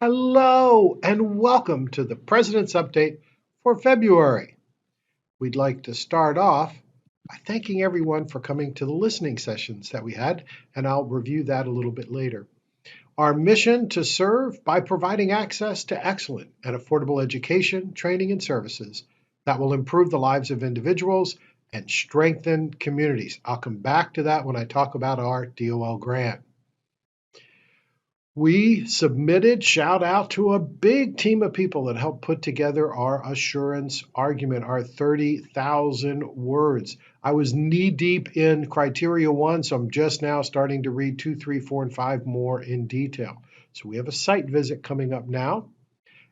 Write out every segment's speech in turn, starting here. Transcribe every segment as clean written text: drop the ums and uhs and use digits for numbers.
Hello and welcome to the President's Update for February. We'd like to start off by thanking everyone for coming to the listening sessions that we had, and I'll review that a little bit later. Our mission to serve by providing access to excellent and affordable education, training, and services that will improve the lives of individuals and strengthen communities. I'll come back to that when I talk about our DOL grant. We submitted, shout out to a big team of people that helped put together our assurance argument, our 30,000 words. I was knee deep in criteria one, so I'm just now starting to read two, three, four, and five more in detail. So we have a site visit coming up now.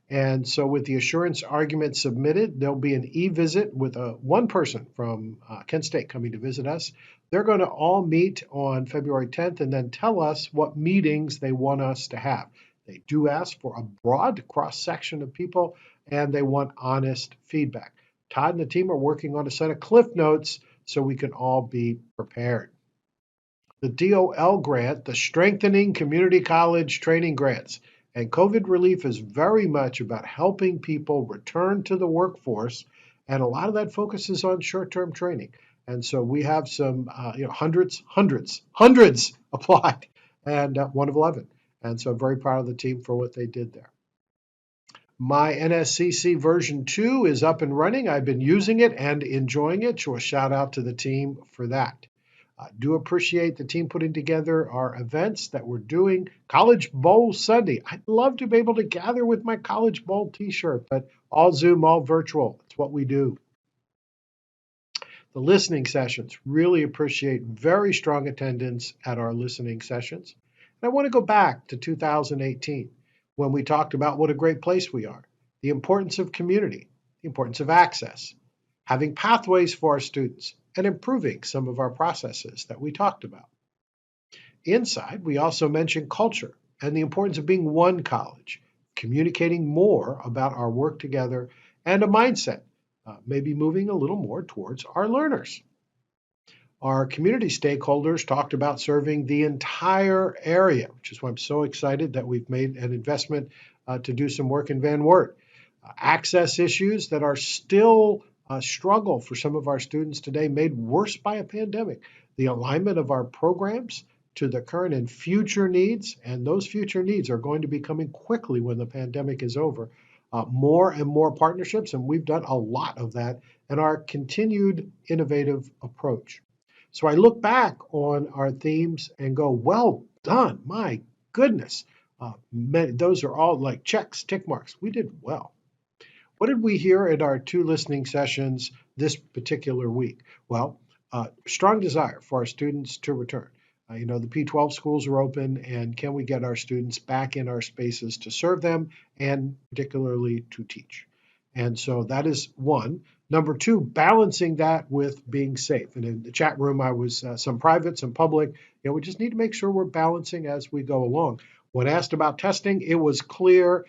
And so with the assurance argument submitted, there'll be an e-visit with one person from Kent State coming to visit us. They're going to all meet on February 10th and then tell us what meetings they want us to have. They do ask for a broad cross-section of people, and they want honest feedback. Todd and the team are working on a set of cliff notes so we can all be prepared. The DOL grant, the Strengthening Community College Training Grants, and COVID relief is very much about helping people return to the workforce, and a lot of that focuses on short-term training. And so we have some, hundreds applied, and one of 11. And so I'm very proud of the team for what they did there. My NSCC version 2 is up and running. I've been using it and enjoying it, so a shout out to the team for that. Do appreciate the team putting together our events that we're doing. College Bowl Sunday. I'd love to be able to gather with my College Bowl t-shirt, but all Zoom, all virtual. It's what we do. The listening sessions. Really appreciate very strong attendance at our listening sessions. And I want to go back to 2018 when we talked about what a great place we are, the importance of community, the importance of access, having pathways for our students, and improving some of our processes that we talked about. Inside, we also mentioned culture and the importance of being one college, communicating more about our work together, and a mindset, maybe moving a little more towards our learners. Our community stakeholders talked about serving the entire area, which is why I'm so excited that we've made an investment to do some work in Van Wert. Access issues that are still a struggle for some of our students today, made worse by a pandemic. The alignment of our programs to the current and future needs, and those future needs are going to be coming quickly when the pandemic is over. More and more partnerships, and we've done a lot of that, and our continued innovative approach. So I look back on our themes and go, well done, my goodness. Those are all like checks, tick marks. We did well. What did we hear in our two listening sessions this particular week? Well, strong desire for our students to return. The P-12 schools are open, and can we get our students back in our spaces to serve them and particularly to teach? And so that is one. Number two, balancing that with being safe. And in the chat room, I was some private, some public. We just need to make sure we're balancing as we go along. When asked about testing, it was clear,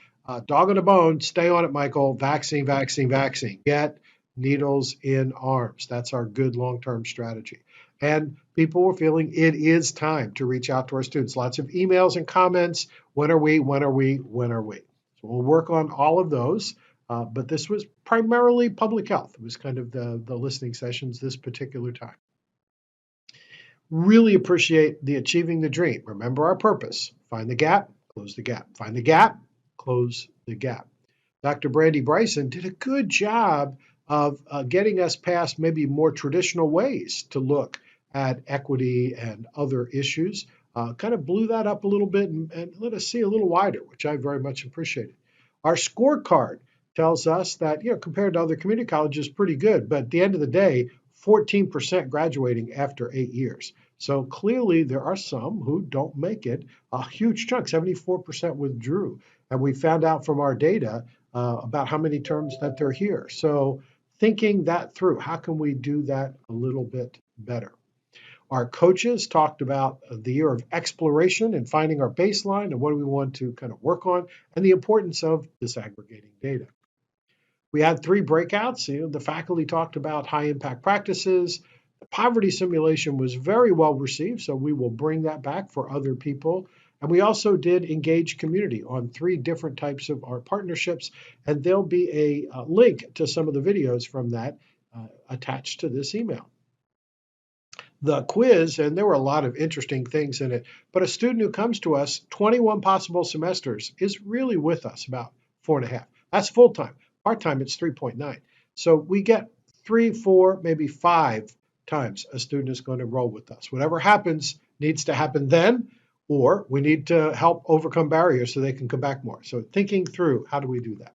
dog on the bone, stay on it, Michael. Vaccine, vaccine, vaccine. Get needles in arms. That's our good long-term strategy. And people were feeling it is time to reach out to our students. Lots of emails and comments. When are we? When are we? When are we? So we'll work on all of those. But this was primarily public health. It was kind of the listening sessions this particular time. Really appreciate the achieving the dream. Remember our purpose. Find the gap, close the gap. Find the gap, close the gap. Dr. Brandy Bryson did a good job of getting us past maybe more traditional ways to look at equity and other issues. Kind of blew that up a little bit and let us see a little wider, which I very much appreciated. Our scorecard tells us that, compared to other community colleges, pretty good. But at the end of the day, 14% graduating after 8 years. So clearly there are some who don't make it. A huge chunk, 74% withdrew. And we found out from our data about how many terms that they're here. So thinking that through, how can we do that a little bit better? Our coaches talked about the year of exploration and finding our baseline and what do we want to kind of work on, and the importance of disaggregating data. We had 3 breakouts. The faculty talked about high impact practices. The Poverty simulation was very well received, so we will bring that back for other people. And we also did engage community on 3 different types of our partnerships, and there'll be a link to some of the videos from that attached to this email. The quiz, and there were a lot of interesting things in it, but a student who comes to us 21 possible semesters is really with us about 4.5. That's full time. Part time, it's 3.9. So we get 3, 4, maybe 5 times a student is going to enroll with us. Whatever happens needs to happen then, or we need to help overcome barriers so they can come back more. So thinking through, how do we do that?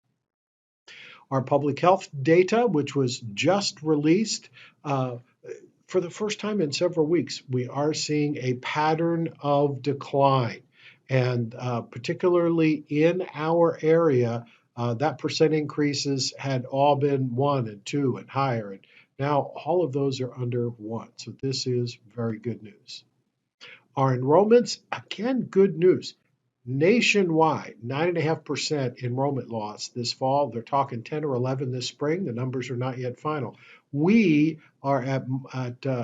Our public health data, which was just released, for the first time in several weeks, we are seeing a pattern of decline. And particularly in our area, that percent increases had all been 1 and 2 and higher. And now all of those are under 1. So this is very good news. Our enrollments, again, good news. Nationwide, 9.5% enrollment loss this fall. They're talking 10 or 11 this spring. The numbers are not yet final. We are at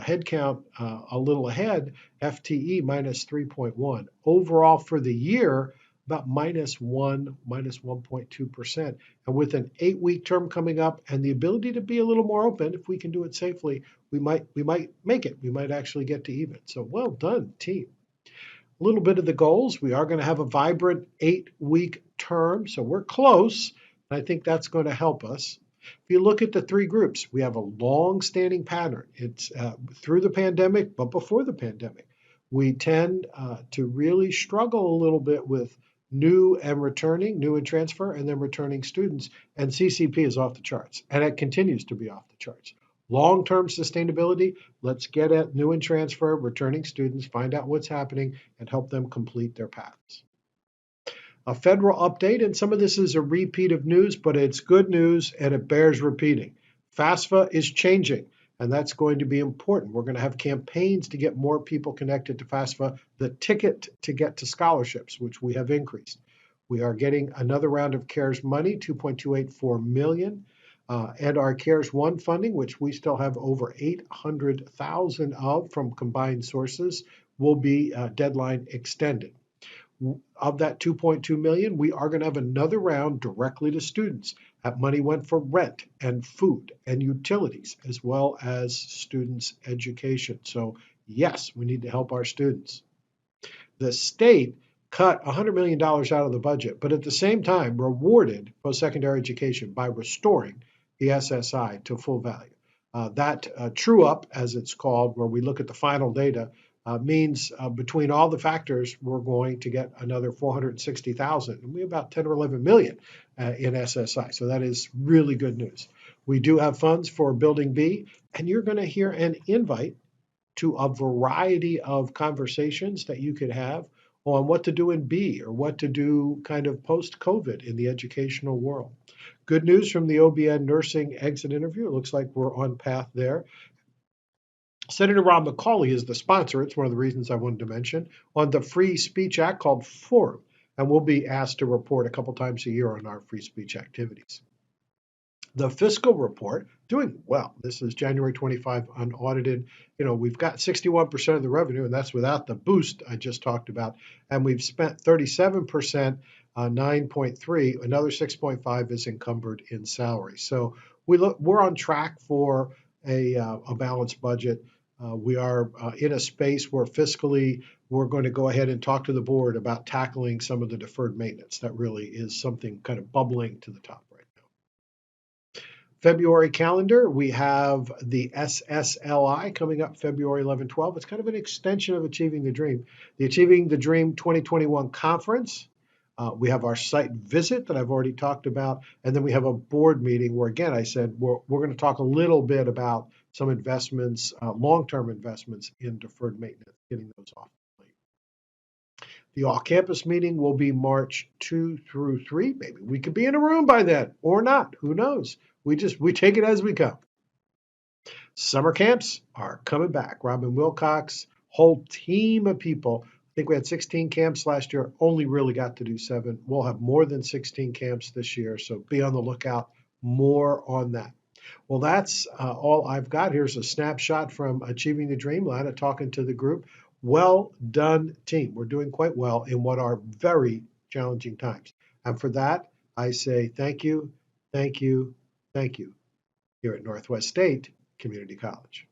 head count a little ahead, FTE minus 3.1. Overall for the year, about -1, -1.2%. And with an 8-week term coming up and the ability to be a little more open, if we can do it safely, we might make it. We might actually get to even. So well done, team. A little bit of the goals. We are going to have a vibrant 8-week term, so we're close. And I think that's going to help us. If you look at the 3 groups, we have a long-standing pattern. It's through the pandemic, but before the pandemic. We tend to really struggle a little bit with new and transfer, and then returning students. And CCP is off the charts, and it continues to be off the charts. Long-term sustainability, let's get at new and transfer, returning students, find out what's happening, and help them complete their paths. A federal update, and some of this is a repeat of news, but it's good news and it bears repeating. FAFSA is changing, and that's going to be important. We're going to have campaigns to get more people connected to FAFSA, the ticket to get to scholarships, which we have increased. We are getting another round of CARES money, $2.284 million. And our CARES 1 funding, which we still have over 800,000 of from combined sources, will be deadline extended. Of that 2.2 million, we are going to have another round directly to students. That money went for rent and food and utilities, as well as students' education. So yes, we need to help our students. The state cut $100 million out of the budget, but at the same time rewarded post-secondary education by restoring the SSI to full value. That true up, as it's called, where we look at the final data, means between all the factors, we're going to get another 460,000, and we have about 10 or 11 million in SSI. So that is really good news. We do have funds for Building B, and you're going to hear an invite to a variety of conversations that you could have on what to do in B or what to do kind of post-COVID in the educational world. Good news from the OBN nursing exit interview. It looks like we're on path there. Senator Rob McCauley is the sponsor. It's one of the reasons I wanted to mention on the Free Speech Act called Forum, and we'll be asked to report a couple times a year on our free speech activities. The fiscal report, doing well. This is January 25 unaudited. We've got 61% of the revenue, and that's without the boost I just talked about. And we've spent 37%, 9.3. Another 6.5 is encumbered in salary. So we're on track for a balanced budget. We are in a space where fiscally we're going to go ahead and talk to the board about tackling some of the deferred maintenance. That really is something kind of bubbling to the top right now. February calendar, we have the SSLI coming up February 11, 12. It's kind of an extension of Achieving the Dream. The Achieving the Dream 2021 conference. We have our site visit that I've already talked about, and then we have a board meeting where, again, I said we're going to talk a little bit about some investments, long-term investments in deferred maintenance, getting those off the plate. The all-campus meeting will be March 2 through 3. Maybe we could be in a room by then or not. Who knows? We take it as we come. Summer camps are coming back. Robin Wilcox, whole team of people. I think we had 16 camps last year, only really got to do 7. We'll have more than 16 camps this year, so be on the lookout. More on that. Well, that's all I've got. Here's a snapshot from Achieving the Dreamland and talking to the group. Well done, team. We're doing quite well in what are very challenging times. And for that, I say thank you, thank you, thank you here at Northwest State Community College.